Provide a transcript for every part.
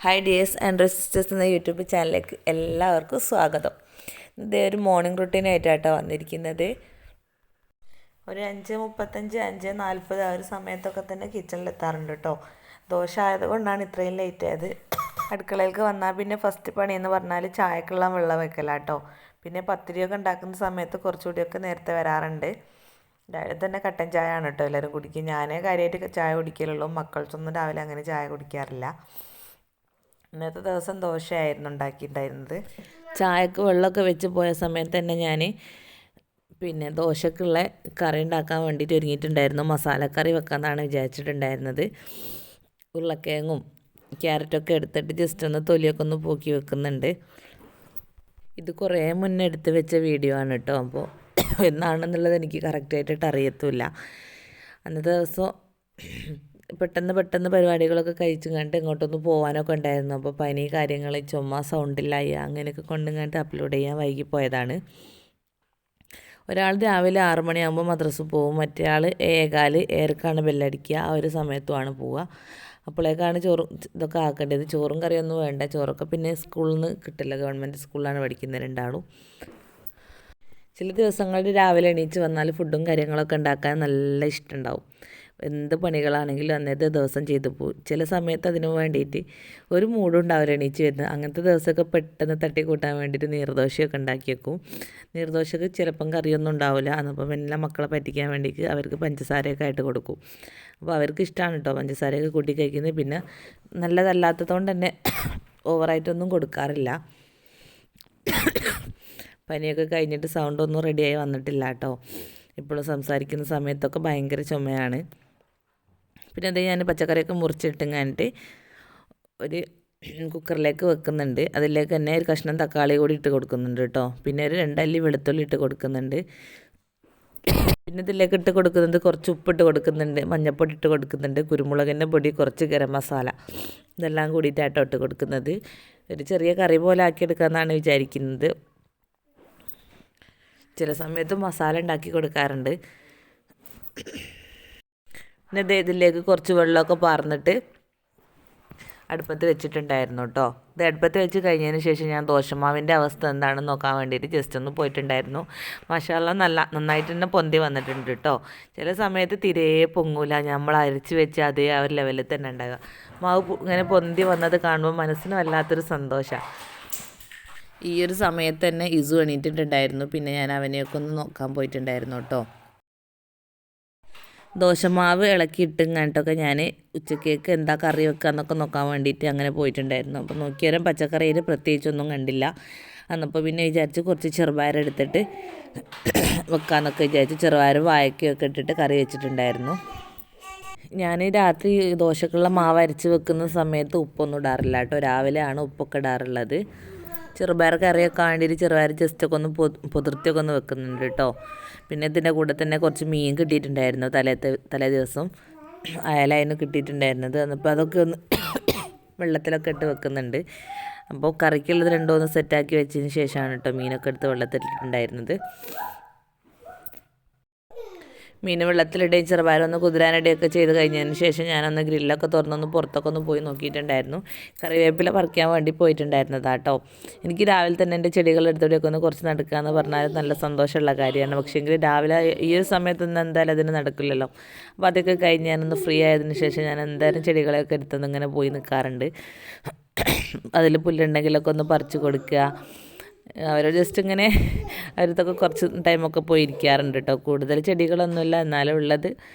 Hi deers and sisters എന്ന YouTube ചാനലിലേക്ക് എല്ലാവർക്കും സ്വാഗതം. ഇതേ ഒരു മോർണിംഗ് റുട്ടീനായിട്ടാട്ടോ വന്നിരിക്കുന്നത്. ഒരു 5:35 5:40 ആ ഒരു സമയത്തൊക്കെ തന്നെ കിച്ചണിലെത്താറുണ്ട് കേട്ടോ. ദോശ ആയതുകൊണ്ടാണ് ഇത്രയും ലേറ്റ് ആയത്. അടുക്കളയിലേക്ക് വന്നാൽ പിന്നെ ഫസ്റ്റ് പണി എന്ന് പറഞ്ഞാൽ ചായക്കുള്ള വെള്ളം വെക്കലാട്ടോ. പിന്നെ പത്തിരിയൊക്കെ ഉണ്ടാക്കുന്ന സമയത്ത് കുറച്ചുകൂടിയൊക്കെ നേരത്തെ വരാറുണ്ട്. രാവിലെ തന്നെ കട്ടൻ ചായ ആണ് കേട്ടോ എല്ലാവരും കുടിക്കും. ഞാനേ കാര്യമായിട്ട് ചായ കുടിക്കലുള്ളൂ. മക്കൾക്കൊന്നും രാവിലെ അങ്ങനെ ചായ കുടിക്കാറില്ല. ഇന്നത്തെ ദിവസം ദോശയായിരുന്നു ഉണ്ടാക്കിയിട്ടുണ്ടായിരുന്നത്. ചായക്ക് വെള്ളമൊക്കെ വെച്ച് പോയ സമയത്ത് തന്നെ ഞാൻ ദോശക്കുള്ള കറി ഉണ്ടാക്കാൻ വേണ്ടിയിട്ട് ഒരുങ്ങിയിട്ടുണ്ടായിരുന്നു. മസാലക്കറി വെക്കാമെന്നാണ് വിചാരിച്ചിട്ടുണ്ടായിരുന്നത്. ഉരുളക്കിഴങ്ങും ക്യാരറ്റൊക്കെ എടുത്തിട്ട് ജസ്റ്റ് ഒന്ന് തൊലിയൊക്കെ ഒന്ന് പോക്കി വെക്കുന്നുണ്ട്. ഇത് കുറേ മുന്നേ എടുത്ത് വെച്ച വീഡിയോ ആണ് കേട്ടോ. അപ്പോൾ എന്നാണെന്നുള്ളത് എനിക്ക് കറക്റ്റായിട്ടിട്ട് അറിയത്തുമില്ല. അന്നത്തെ ദിവസം പെട്ടെന്ന് പരിപാടികളൊക്കെ കഴിച്ചും കണ്ട് ഇങ്ങോട്ടൊന്ന് പോകാനൊക്കെ ഉണ്ടായിരുന്നു. അപ്പോൾ പനി കാര്യങ്ങൾ ചുമ സൗണ്ടില്ലായി അങ്ങനെയൊക്കെ കൊണ്ടും കണ്ട് അപ്ലോഡ് ചെയ്യാൻ വൈകിപ്പോയതാണ്. ഒരാൾ രാവിലെ 6 മണിയാകുമ്പോൾ മദ്രസ പോകും, മറ്റേ ആൾ 7:15 ബെല്ലടിക്കുക. ആ ഒരു സമയത്തുമാണ് പോവുക. അപ്പോഴേക്കാണ് ചോറും ഇതൊക്കെ ആക്കേണ്ടത്. ചോറും കറിയൊന്നും വേണ്ട. ചോറൊക്കെ പിന്നെ സ്കൂളിൽ നിന്ന് കിട്ടില്ല, ഗവൺമെൻറ് സ്കൂളിലാണ് പഠിക്കുന്നത് രണ്ടാളും. ചില ദിവസങ്ങളിൽ രാവിലെ എണീച്ച് വന്നാൽ ഫുഡും കാര്യങ്ങളൊക്കെ ഉണ്ടാക്കാൻ നല്ല ഇഷ്ടമുണ്ടാവും. എന്ത് പണികളാണെങ്കിലും അന്നത്തെ ദിവസം ചെയ്തു പോകും. ചില സമയത്ത് അതിന് വേണ്ടിയിട്ട് ഒരു മൂഡും ഉണ്ടാവില്ല എണീച്ച് വരുന്നത്. അങ്ങനത്തെ ദിവസമൊക്കെ പെട്ടെന്ന് തട്ടിക്കൂട്ടാൻ വേണ്ടിയിട്ട് നീർദോശയൊക്കെ ഉണ്ടാക്കി വെക്കും. നീർദോശക്ക് ചിലപ്പം കറിയൊന്നും ഉണ്ടാവില്ല. എന്നപ്പം എല്ലാ മക്കളെ പറ്റിക്കാൻ വേണ്ടിയിട്ട് അവർക്ക് പഞ്ചസാരയൊക്കെ ആയിട്ട് കൊടുക്കും. അപ്പോൾ അവർക്ക് ഇഷ്ടമാണ് കേട്ടോ പഞ്ചസാരയൊക്കെ കൂട്ടി കഴിക്കുന്നത്. പിന്നെ നല്ലതല്ലാത്തതുകൊണ്ട് തന്നെ ഓവറായിട്ടൊന്നും കൊടുക്കാറില്ല. പനിയൊക്കെ കഴിഞ്ഞിട്ട് സൗണ്ടൊന്നും റെഡിയായി വന്നിട്ടില്ല കേട്ടോ. ഇപ്പോഴും സംസാരിക്കുന്ന സമയത്തൊക്കെ ഭയങ്കര ചുമയാണ്. പിന്നെ അത് ഞാൻ പച്ചക്കറിയൊക്കെ മുറിച്ചിട്ടിങ്ങാനിട്ട് ഒരു കുക്കറിലേക്ക് വെക്കുന്നുണ്ട്. അതിലേക്ക് തന്നെ ഒരു കഷ്ണം തക്കാളി കൂടി ഇട്ട് കൊടുക്കുന്നുണ്ട് കേട്ടോ. പിന്നെ ഒരു 2 അല്ലി വെളുത്തുള്ളി ഇട്ട് കൊടുക്കുന്നുണ്ട്. പിന്നെ ഇതിലേക്ക് ഇട്ട് കൊടുക്കുന്നത് കുറച്ച് ഉപ്പിട്ട് കൊടുക്കുന്നുണ്ട്, മഞ്ഞൾപ്പൊടി ഇട്ട് കൊടുക്കുന്നുണ്ട്, കുരുമുളകിൻ്റെ പൊടി, കുറച്ച് ഗരം മസാല, ഇതെല്ലാം കൂടിയിട്ടാട്ടോ ഇട്ട് കൊടുക്കുന്നത്. ഒരു ചെറിയ കറി പോലെ ആക്കിയെടുക്കാമെന്നാണ് വിചാരിക്കുന്നത്. ചില സമയത്ത് മസാല ഉണ്ടാക്കി കൊടുക്കാറുണ്ട്. പിന്നെ ഇതിലേക്ക് കുറച്ച് വെള്ളമൊക്കെ പാർന്നിട്ട് അടുപ്പത്ത് വെച്ചിട്ടുണ്ടായിരുന്നു കേട്ടോ. ഇത് അടുപ്പത്ത് വെച്ച് കഴിഞ്ഞതിന് ശേഷം ഞാൻ ദോശമാവിൻ്റെ അവസ്ഥ എന്താണെന്ന് നോക്കാൻ വേണ്ടിയിട്ട് ജസ്റ്റ് ഒന്ന് പോയിട്ടുണ്ടായിരുന്നു. മാഷാഅല്ലാഹ് നന്നായിട്ട് തന്നെ പൊന്തി വന്നിട്ടുണ്ട് കേട്ടോ. ചില സമയത്ത് തിരേ പൊങ്ങൂല, നമ്മൾ അരച്ച് വെച്ച് അതേ ആ ഒരു ലെവലിൽ തന്നെ ഉണ്ടാകുക. മാവ് ഇങ്ങനെ പൊന്തി വന്നത് കാണുമ്പോൾ മനസ്സിന് വല്ലാത്തൊരു സന്തോഷമാണ്. ഈ ഒരു സമയത്ത് തന്നെ ഇസു എണീറ്റിട്ടുണ്ടായിരുന്നു. പിന്നെ ഞാൻ അവനെയൊക്കെ ഒന്ന് നോക്കാൻ പോയിട്ടുണ്ടായിരുന്നു കേട്ടോ. ദോശമാവ് ഇളക്കിയിട്ടും കണ്ടിട്ടൊക്കെ ഞാൻ ഉച്ചക്കേക്ക് എന്താ കറി വെക്കുക എന്നൊക്കെ നോക്കാൻ വേണ്ടിയിട്ട് അങ്ങനെ പോയിട്ടുണ്ടായിരുന്നു. അപ്പോൾ നോക്കിയാലും പച്ചക്കറിയിൽ പ്രത്യേകിച്ചൊന്നും കണ്ടില്ല. അന്നപ്പോൾ പിന്നെ വിചാരിച്ച് കുറച്ച് ചെറുപയർ എടുത്തിട്ട് വെക്കാമെന്നൊക്കെ വിചാരിച്ച് ചെറുപയറും വാഴയ്ക്കൊക്കെ ഇട്ടിട്ട് കറി വെച്ചിട്ടുണ്ടായിരുന്നു. ഞാൻ രാത്രി ദോശക്കുള്ള മാവ് അരച്ച് വെക്കുന്ന സമയത്ത് ഉപ്പൊന്നും ഇടാറില്ല കേട്ടോ. രാവിലെയാണ് ഉപ്പൊക്കെ ഇടാറുള്ളത്. ചെറുപയർ കറിയൊക്കെ വേണ്ടിയിട്ട് ചെറുപയർ ജസ്റ്റൊക്കെ ഒന്ന് പൊതിർത്തിയൊക്കെ ഒന്ന് വെക്കുന്നുണ്ട് കേട്ടോ. പിന്നെ ഇതിൻ്റെ കൂടെ തന്നെ കുറച്ച് മീൻ കിട്ടിയിട്ടുണ്ടായിരുന്നു. തലേ ദിവസം അയലായിരുന്നു കിട്ടിയിട്ടുണ്ടായിരുന്നത്. അപ്പോൾ അതൊക്കെ ഒന്ന് വെള്ളത്തിലൊക്കെ ഇട്ട് വെക്കുന്നുണ്ട്. അപ്പോൾ കറിക്കുള്ളത് 2-3 സെറ്റാക്കി വെച്ചതിന് ശേഷമാണ് കേട്ടോ മീനൊക്കെ എടുത്ത് വെള്ളത്തിലിട്ടുണ്ടായിരുന്നത്. മീൻ വെള്ളത്തിലിടുകയും ചെറുപയറൊന്ന് കുതിരാനിടുകയൊക്കെ ചെയ്ത് കഴിഞ്ഞതിന് ശേഷം ഞാനൊന്ന് ഗ്രില്ലൊക്കെ തുറന്നൊന്ന് പുറത്തൊക്കെ ഒന്ന് പോയി നോക്കിയിട്ടുണ്ടായിരുന്നു. കറിവേപ്പില പറിക്കാൻ വേണ്ടി പോയിട്ടുണ്ടായിരുന്നതാ കേട്ടോ. എനിക്ക് രാവിലെ തന്നെ എൻ്റെ ചെടികളെടുത്തോടെയൊക്കെ ഒന്ന് കുറച്ച് നടക്കുക എന്ന് പറഞ്ഞാൽ നല്ല സന്തോഷമുള്ള കാര്യമാണ്. പക്ഷേങ്കിൽ രാവിലെ ഈ ഒരു സമയത്തൊന്നും എന്തായാലും അതിന് നടക്കില്ലല്ലോ. അപ്പോൾ അതൊക്കെ കഴിഞ്ഞ് ഞാനൊന്ന് ഫ്രീ ആയതിനു ശേഷം ഞാൻ എന്തായാലും ചെടികളെയൊക്കെ എടുത്തൊന്ന് ഇങ്ങനെ പോയി നിൽക്കാറുണ്ട്. അതിൽ പുല്ലുണ്ടെങ്കിലൊക്കെ ഒന്ന് പറിച്ച് കൊടുക്കുക. അവർ ജസ്റ്റ് ഇങ്ങനെ അവരത്തൊക്കെ കുറച്ച് ടൈമൊക്കെ പോയി ഇരിക്കാറുണ്ട് കേട്ടോ. കൂടുതൽ ചെടികളൊന്നുമില്ല, എന്നാലും ഉള്ളത്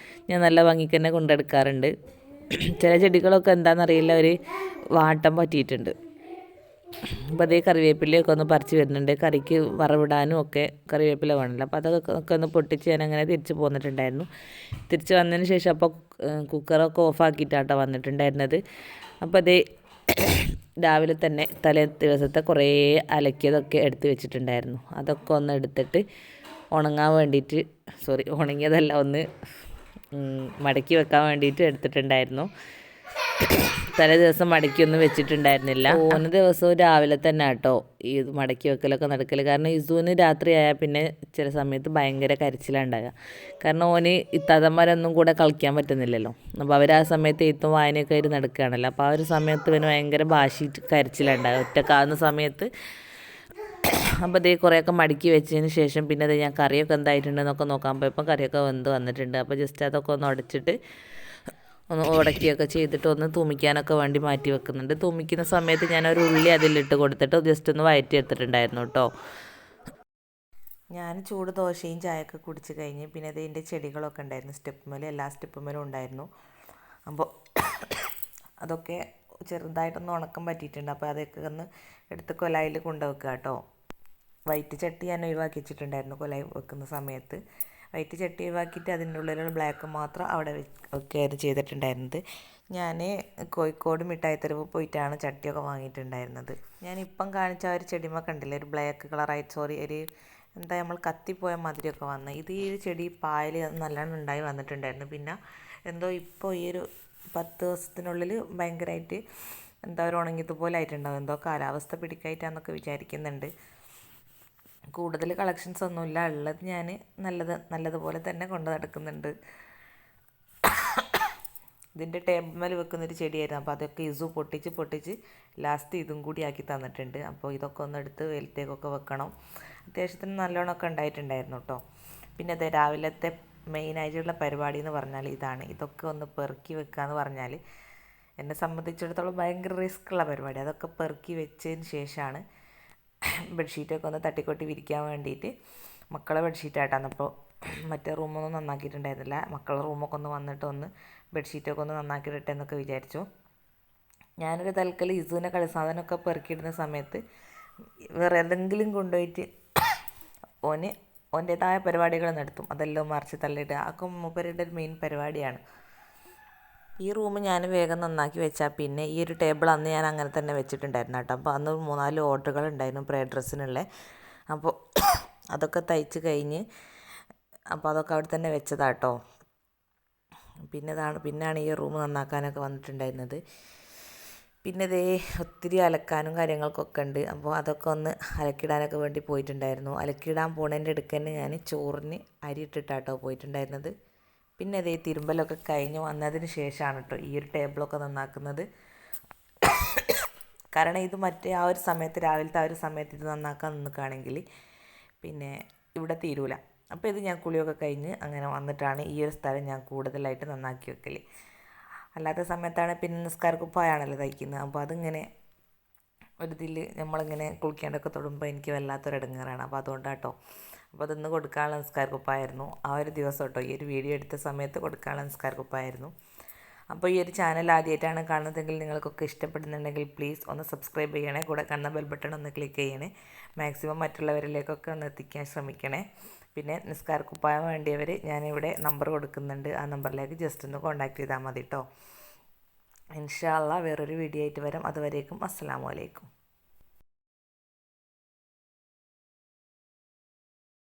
ഞാൻ നല്ല ഭംഗിക്ക് തന്നെ കൊണ്ടെടുക്കാറുണ്ട്. ചില ചെടികളൊക്കെ എന്താണെന്നറിയില്ല, ഒരു വാട്ടം പറ്റിയിട്ടുണ്ട്. അപ്പോൾ അതേ കറിവേപ്പിലയൊക്കെ ഒന്ന് പറിച്ച് വരുന്നുണ്ട്. കറിക്ക് വറവിടാനും ഒക്കെ കറിവേപ്പില വേണമല്ലോ. അപ്പോൾ അതൊക്കെ ഒന്ന് പൊട്ടിച്ച് ഞാൻ അങ്ങനെ തിരിച്ച് പോന്നിട്ടുണ്ടായിരുന്നു. തിരിച്ച് വന്നതിന് ശേഷം അപ്പോൾ കുക്കറൊക്കെ ഓഫാക്കിയിട്ടാട്ടോ വന്നിട്ടുണ്ടായിരുന്നത്. അപ്പോൾ അതേ രാവിലെ തന്നെ തലേ ദിവസത്തെ കുറേ അലക്കിയതൊക്കെ എടുത്ത് വെച്ചിട്ടുണ്ടായിരുന്നു. അതൊക്കെ ഒന്ന് എടുത്തിട്ട് ഉണങ്ങാൻ വേണ്ടിയിട്ട്, ഉണങ്ങിയതല്ല, ഒന്ന് മടക്കി വെക്കാൻ വേണ്ടിയിട്ട് എടുത്തിട്ടുണ്ടായിരുന്നു. തലേ ദിവസം മടക്കിയൊന്നും വെച്ചിട്ടുണ്ടായിരുന്നില്ല. ഓന് ദിവസവും രാവിലെ തന്നെ കേട്ടോ ഈ മടക്കി വെക്കലൊക്കെ നടക്കൽ. കാരണം ഇസുവിന് രാത്രി ആയാൽ പിന്നെ ചില സമയത്ത് ഭയങ്കര കരച്ചിലുണ്ടാകുക. കാരണം ഓന് ഇത്താത്തന്മാരൊന്നും കൂടെ കളിക്കാൻ പറ്റുന്നില്ലല്ലോ. അപ്പോൾ അവർ ആ സമയത്ത് എഴുത്തും വായനയൊക്കെ ആയിട്ട് നടക്കുകയാണല്ലോ. അപ്പോൾ ആ ഒരു സമയത്ത് ഇവന് ഭയങ്കര കരച്ചിലുണ്ടാകുക ഒറ്റക്കാവുന്ന സമയത്ത്. അപ്പോൾ ഇതേ കുറേയൊക്കെ മടക്കി വെച്ചതിന് ശേഷം പിന്നെ അത് ഞാൻ കറിയൊക്കെ എന്തായിട്ടുണ്ടെന്നൊക്കെ നോക്കാൻ പോയപ്പോൾ കറിയൊക്കെ വെന്ത് വന്നിട്ടുണ്ട്. അപ്പോൾ ജസ്റ്റ് അതൊക്കെ ഒന്ന് ഉടച്ചിട്ട് ഒന്ന് ഉടക്കിയൊക്കെ ചെയ്തിട്ട് ഒന്ന് തൂമിക്കാനൊക്കെ വേണ്ടി മാറ്റി വെക്കുന്നുണ്ട്. തൂമിക്കുന്ന സമയത്ത് ഞാനൊരു ഉള്ളി അതിലിട്ട് കൊടുത്തിട്ട് ജസ്റ്റ് ഒന്ന് വഴറ്റി എടുത്തിട്ടുണ്ടായിരുന്നു കേട്ടോ. ഞാൻ ചൂട് ദോശയും ചായയൊക്കെ കുടിച്ച് കഴിഞ്ഞ് പിന്നെ അതിൻ്റെ ചെടികളൊക്കെ ഉണ്ടായിരുന്നു സ്റ്റെപ്പുമേലും, എല്ലാ സ്റ്റെപ്പുമേലും ഉണ്ടായിരുന്നു. അപ്പോൾ അതൊക്കെ ചെറുതായിട്ടൊന്ന് ഉണക്കം പറ്റിയിട്ടുണ്ട്. അപ്പോൾ അതൊക്കെ ഒന്ന് എടുത്ത് കൊലായിൽ കൊണ്ടുവെക്കുക കേട്ടോ. വൈറ്റ് ചട്ടി ഞാൻ ഒഴിവാക്കി വെച്ചിട്ടുണ്ടായിരുന്നു കൊലായി വെക്കുന്ന സമയത്ത്. വൈറ്റ് ചട്ടി ഒഴിവാക്കിയിട്ട് അതിൻ്റെ ഉള്ളിലുള്ള ബ്ലാക്ക് മാത്രം അവിടെ വെക്കുകയായിരുന്നു ചെയ്തിട്ടുണ്ടായിരുന്നത്. ഞാൻ കോഴിക്കോട് മിഠായിത്തെരുവ് പോയിട്ടാണ് ചട്ടിയൊക്കെ വാങ്ങിയിട്ടുണ്ടായിരുന്നത്. ഞാനിപ്പം കാണിച്ച ആ ഒരു ചെടിമ കണ്ടില്ലേ, ഒരു ബ്ലാക്ക് കളറായിട്ട് ഒരു എന്താ നമ്മൾ കത്തിപ്പോയ മാതിരിയൊക്കെ വന്നത്. ഇത് ഈ ഒരു ചെടി പായൽ നല്ലോണം ഉണ്ടായി വന്നിട്ടുണ്ടായിരുന്നു. പിന്നെ എന്തോ ഇപ്പോൾ ഈ ഒരു 10 ദിവസത്തിനുള്ളിൽ ഭയങ്കരമായിട്ട് എന്താ ഒരു ഉണങ്ങിയതുപോലെ ആയിട്ടുണ്ടാവും. എന്തോ കാലാവസ്ഥ പിടിക്കായിട്ടാന്നൊക്കെ വിചാരിക്കുന്നുണ്ട്. കൂടുതൽ കളക്ഷൻസ് ഒന്നുമില്ല, ഉള്ളത് ഞാൻ നല്ലതുപോലെ തന്നെ കൊണ്ട് നടക്കുന്നുണ്ട്. ഇതിൻ്റെ ടേബിൾ വെക്കുന്നൊരു ചെടിയായിരുന്നു. അപ്പോൾ അതൊക്കെ ഇസു പൊട്ടിച്ച് ലാസ്റ്റ് ഇതും കൂടി ആക്കി തന്നിട്ടുണ്ട്. അപ്പോൾ ഇതൊക്കെ ഒന്ന് എടുത്ത് വെയിലത്തേക്കൊക്കെ വെക്കണം. അത്യാവശ്യത്തിന് നല്ലോണമൊക്കെ ഉണ്ടായിട്ടുണ്ടായിരുന്നു കേട്ടോ. പിന്നെ അത് രാവിലത്തെ മെയിനായിട്ടുള്ള പരിപാടി എന്ന് പറഞ്ഞാൽ ഇതാണ്. ഇതൊക്കെ ഒന്ന് പെറുക്കി വെക്കുക എന്ന് പറഞ്ഞാൽ എന്നെ സംബന്ധിച്ചിടത്തോളം ഭയങ്കര റിസ്ക്കുള്ള പരിപാടി. അതൊക്കെ പെറുക്കി വെച്ചതിന് ശേഷമാണ് ബെഡ്ഷീറ്റൊക്കെ ഒന്ന് തട്ടിക്കൊട്ടി വിരിക്കാൻ വേണ്ടിയിട്ട്. മക്കളെ ബെഡ്ഷീറ്റായിട്ടാണ്. അപ്പോൾ മറ്റേ റൂമൊന്നും നന്നാക്കിയിട്ടുണ്ടായിരുന്നില്ല. മക്കളുടെ റൂമൊക്കെ ഒന്ന് വന്നിട്ട് ഒന്ന് ബെഡ്ഷീറ്റൊക്കെ ഒന്ന് നന്നാക്കിയിട്ടെ എന്നൊക്കെ വിചാരിച്ചു. ഞാനൊരു തൽക്കാലം ഇസുവിനെ കളിസാധനമൊക്കെ പെറുക്കിയിടുന്ന സമയത്ത് വേറെ എന്തെങ്കിലും കൊണ്ടുപോയിട്ട് ഓൻ്റേതായ പരിപാടികൾ നടത്തും. അതെല്ലാം മറിച്ച് തള്ളിയിട്ട് അതൊക്കെ മൂപ്പരുടെ ഒരു മെയിൻ പരിപാടിയാണ്. ഈ റൂം ഞാൻ വേഗം നന്നാക്കി വെച്ചാൽ പിന്നെ ഈ ഒരു ടേബിൾ അന്ന് ഞാൻ അങ്ങനെ തന്നെ വെച്ചിട്ടുണ്ടായിരുന്നു കേട്ടോ. അപ്പോൾ അന്ന് 3-4 ഓർഡറുകൾ ഉണ്ടായിരുന്നു പ്രേ ഡ്രസ്സിനുള്ള. അപ്പോൾ അതൊക്കെ കഴിഞ്ഞ് അപ്പോൾ അതൊക്കെ അവിടെ തന്നെ വെച്ചതാട്ടോ. പിന്നെയാണ് ഈ റൂം നന്നാക്കാനൊക്കെ വന്നിട്ടുണ്ടായിരുന്നത്. പിന്നെ ഇതേ ഒത്തിരി അലക്കാനും കാര്യങ്ങൾക്കൊക്കെ ഉണ്ട്. അപ്പോൾ അതൊക്കെ ഒന്ന് അലക്കിടാനൊക്കെ വേണ്ടി പോയിട്ടുണ്ടായിരുന്നു. അലക്കിടാൻ പോണതിൻ്റെ ഇടയ്ക്ക് തന്നെ ഞാൻ ചോറിന് അരി ഇട്ടിട്ടാട്ടോ പോയിട്ടുണ്ടായിരുന്നത്. പിന്നെ അതേ തിരുമ്പലൊക്കെ കഴിഞ്ഞ് വന്നതിന് ശേഷമാണ് കേട്ടോ ഈ ഒരു ടേബിളൊക്കെ നന്നാക്കുന്നത്. കാരണം ഇത് മറ്റേ ആ ഒരു സമയത്ത് രാവിലത്തെ ആ ഒരു സമയത്ത് ഇത് നന്നാക്കാൻ നിൽക്കുകയാണെങ്കിൽ പിന്നെ ഇവിടെ തീരൂല. അപ്പോൾ ഇത് ഞാൻ കുളിയൊക്കെ കഴിഞ്ഞ് അങ്ങനെ വന്നിട്ടാണ് ഈ ഒരു സ്ഥലം ഞാൻ കൂടുതലായിട്ട് നന്നാക്കി വെക്കൽ. അല്ലാത്ത സമയത്താണ് പിന്നെ നിസ്കാരക്കുപ്പായാണല്ലോ തയ്ക്കുന്നത്. അപ്പോൾ അതിങ്ങനെ ഒരിതിൽ നമ്മളിങ്ങനെ കുളിക്കാണ്ടൊക്കെ തൊടുമ്പോൾ എനിക്ക് വല്ലാത്തൊരു ഇടങ്ങേറാണ്. അപ്പോൾ അതുകൊണ്ടാട്ടോ. അപ്പോൾ അതൊന്ന് കൊടുക്കാനുള്ള നിസ്കാരക്കുപ്പായിരുന്നു ആ ഒരു ദിവസം കേട്ടോ. ഈ ഒരു വീഡിയോ എടുത്ത സമയത്ത് കൊടുക്കാനുള്ള നിസ്കാരക്കുപ്പായിരുന്നു. അപ്പോൾ ഈ ഒരു ചാനൽ ആദ്യമായിട്ടാണ് കാണുന്നതെങ്കിൽ നിങ്ങൾക്കൊക്കെ ഇഷ്ടപ്പെടുന്നുണ്ടെങ്കിൽ പ്ലീസ് ഒന്ന് സബ്സ്ക്രൈബ് ചെയ്യണേ. കൂടെ കാണുന്ന ബെൽ ബട്ടൺ ഒന്ന് ക്ലിക്ക് ചെയ്യണേ. മാക്സിമം മറ്റുള്ളവരിലേക്കൊക്കെ ഒന്ന് എത്തിക്കാൻ ശ്രമിക്കണേ. പിന്നെ നിസ്കാരക്കുപ്പായം വേണ്ടിയവർ ഞാനിവിടെ നമ്പർ കൊടുക്കുന്നുണ്ട്. ആ നമ്പറിലേക്ക് ജസ്റ്റ് ഒന്ന് കോൺടാക്ട് ചെയ്താൽ മതി കേട്ടോ. ഇൻഷാ അള്ളാ വേറൊരു വീഡിയോ ആയിട്ട് വരാം. അതുവരേക്കും അസ്സലാമു അലൈക്കും.